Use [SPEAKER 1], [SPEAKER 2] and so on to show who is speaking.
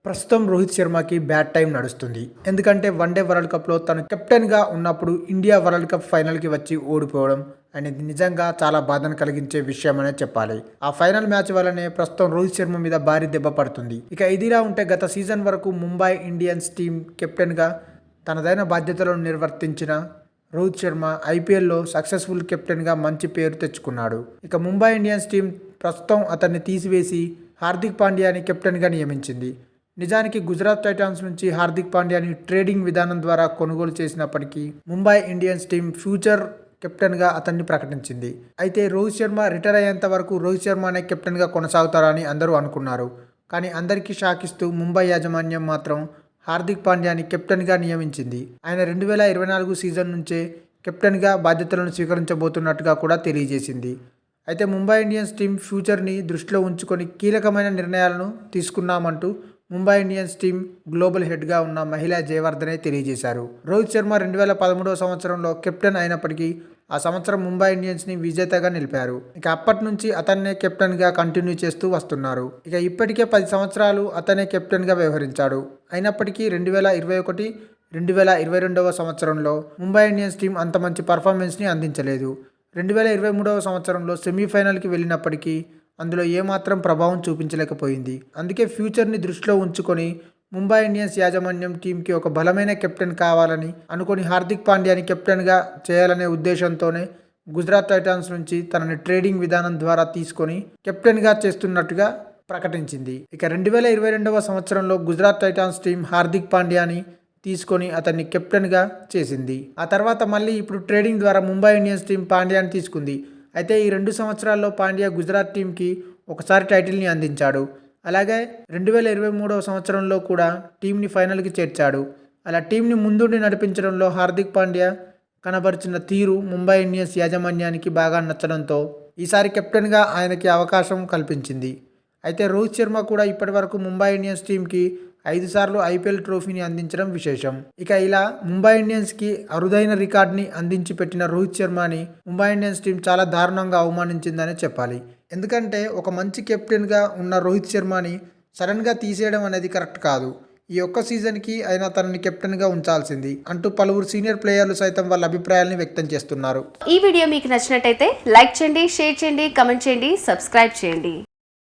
[SPEAKER 1] ప్రస్తుతం Rohit శర్మకి bad time నడుస్తుంది. ఎందుకంటే వన్డే వరల్డ్ కప్లో తను కెప్టెన్గా ఉన్నప్పుడు ఇండియా వరల్డ్ కప్ ఫైనల్కి వచ్చి ఓడిపోవడం అనేది నిజంగా చాలా బాధను కలిగించే విషయం అనే చెప్పాలి. ఆ ఫైనల్ మ్యాచ్ వల్లనే ప్రస్తుతం రోహిత్ శర్మ మీద భారీ దెబ్బ పడుతుంది. ఇక ఇదిలా ఉంటే గత సీజన్ వరకు ముంబై ఇండియన్స్ టీం కెప్టెన్గా తనదైన బాధ్యతలను నిర్వర్తించిన రోహిత్ శర్మ ఐపీఎల్లో సక్సెస్ఫుల్ కెప్టెన్గా మంచి పేరు తెచ్చుకున్నాడు. ఇక ముంబై ఇండియన్స్ టీం ప్రస్తుతం అతన్ని తీసివేసి హార్దిక్ పాండ్యాని కెప్టెన్గా నియమించింది. నిజానికి గుజరాత్ టైటాన్స్ నుంచి హార్దిక్ పాండ్యాని ట్రేడింగ్ విధానం ద్వారా కొనుగోలు చేసినప్పటికీ ముంబై ఇండియన్స్ టీం ఫ్యూచర్ కెప్టెన్గా అతన్ని ప్రకటించింది. అయితే రోహిత్ శర్మ రిటైర్ అయ్యేంత వరకు రోహిత్ శర్మ అనే కెప్టెన్గా కొనసాగుతారని అందరూ అనుకున్నారు. కానీ అందరికీ షాక్ ఇస్తూ ముంబై యాజమాన్యం మాత్రం హార్దిక్ పాండ్యాని కెప్టెన్గా నియమించింది. ఆయన 2024 సీజన్ నుంచే కెప్టెన్గా బాధ్యతలను స్వీకరించబోతున్నట్టుగా కూడా తెలియజేసింది. అయితే ముంబై ఇండియన్స్ టీం ఫ్యూచర్ని దృష్టిలో ఉంచుకొని కీలకమైన నిర్ణయాలను తీసుకున్నామంటూ ముంబై ఇండియన్స్ టీం గ్లోబల్ హెడ్గా ఉన్న మహిళా జయవర్ధనే తెలియజేశారు. రోహిత్ శర్మ 2013 సంవత్సరంలో కెప్టెన్ అయినప్పటికీ ఆ సంవత్సరం ముంబై ఇండియన్స్ని విజేతగా నిలిపారు. ఇక అప్పటి నుంచి అతన్నే కెప్టెన్గా కంటిన్యూ చేస్తూ వస్తున్నారు. ఇక ఇప్పటికే 10 సంవత్సరాలు అతనే కెప్టెన్గా వ్యవహరించాడు. అయినప్పటికీ 2021, 2022 సంవత్సరంలో ముంబై ఇండియన్స్ టీం అంత మంచి పర్ఫార్మెన్స్ని అందించలేదు. 2023 సంవత్సరంలో సెమీఫైనల్కి వెళ్ళినప్పటికీ అందులో ఏమాత్రం ప్రభావం చూపించలేకపోయింది. అందుకే ఫ్యూచర్ని దృష్టిలో ఉంచుకొని ముంబై ఇండియన్స్ యాజమాన్యం టీంకి ఒక బలమైన కెప్టెన్ కావాలని అనుకొని హార్దిక్ పాండ్యాని కెప్టెన్గా చేయాలనే ఉద్దేశంతోనే గుజరాత్ టైటాన్స్ నుంచి తనని ట్రేడింగ్ విధానం ద్వారా తీసుకొని కెప్టెన్గా చేస్తున్నట్టుగా ప్రకటించింది. ఇక 2022 సంవత్సరంలో గుజరాత్ టైటాన్స్ టీం హార్దిక్ పాండ్యాని తీసుకొని అతన్ని కెప్టెన్గా చేసింది. ఆ తర్వాత మళ్ళీ ఇప్పుడు ట్రేడింగ్ ద్వారా ముంబై ఇండియన్స్ టీం పాండ్యాని తీసుకుంది. అయితే ఈ 2 సంవత్సరాల్లో పాండ్యా గుజరాత్ టీంకి ఒకసారి టైటిల్ని అందించాడు. అలాగే 2023 సంవత్సరంలో కూడా టీంని ఫైనల్కి చేర్చాడు. అలా టీంని ముందుండి నడిపించడంలో హార్దిక్ పాండ్యా కనబరిచిన తీరు ముంబై ఇండియన్స్ యాజమాన్యానికి బాగా నచ్చడంతో ఈసారి కెప్టెన్గా ఆయనకి అవకాశం కల్పించింది. అయితే రోహిత్ శర్మ కూడా ఇప్పటివరకు ముంబై ఇండియన్స్ టీంకి 5 సార్లు ఐపీఎల్ ట్రోఫీని అందించడం విశేషం. ఇక ఇలా ముంబై ఇండియన్స్కి అరుదైన రికార్డ్ని అందించి పెట్టిన రోహిత్ శర్మని ముంబై ఇండియన్స్ టీం చాలా దారుణంగా అవమానించిందనే చెప్పాలి. ఎందుకంటే ఒక మంచి కెప్టెన్గా ఉన్న రోహిత్ శర్మని సడన్గా తీసేయడం అనేది కరెక్ట్ కాదు. ఈ ఒక్క సీజన్కి అయినా తనని కెప్టెన్గా ఉంచాల్సింది అంటూ పలువురు సీనియర్ ప్లేయర్లు సైతం వాళ్ళ అభిప్రాయాల్ని వ్యక్తం చేస్తున్నారు.
[SPEAKER 2] ఈ వీడియో మీకు నచ్చినట్టయితే లైక్ చేయండి, షేర్ చేయండి, కమెంట్ చేయండి, సబ్స్క్రైబ్ చేయండి.